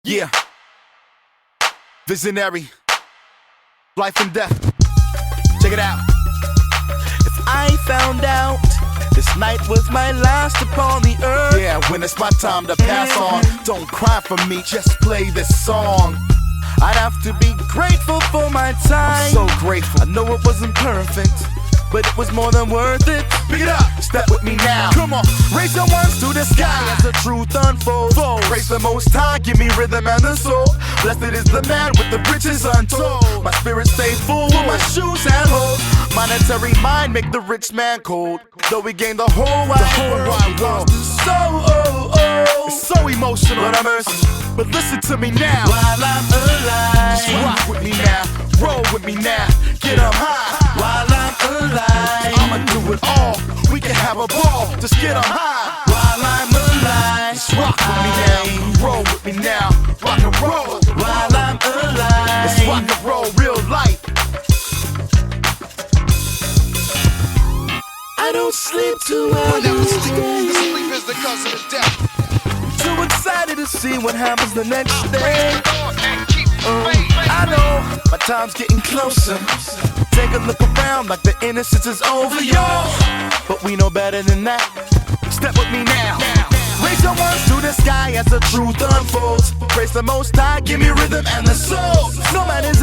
Yeah. Visionary. Life and death. Check it out. If I found out this night was my last upon the earth, yeah, when it's my time to pass on, don't cry for me, just play this song. I'd have to be grateful for my time. I'm so grateful. I know it wasn't perfect, but it was more than worth it. Pick it up, step with me now. Come on, raise your ones to the sky as the truth unfolds. Praise the Most High, give me rhythm and the soul. Blessed is the man with the riches untold. My spirit stay full, my shoes and holes. Monetary mind make the rich man cold. Though we gain the whole wide world. It's so emotional, Lord have mercy. But listen to me now. While I'm alive, just rock with me now, roll with me now, get up high. While I'm alive, I'ma do it all. We can have a ball, just get up high. While I'm alive, just rock with me now, roll with me now, rock and roll. While I'm alive, it's rock and roll, real life. I don't sleep too well. Sleep is the cause of the death. Too excited to see what happens the next day. I know my time's getting closer. Take a look around like the innocence is over, y'all. But we know better than that. Step with me now. Raise your ones to the sky as the truth unfolds. Praise the Most High, give me rhythm and the soul. No man is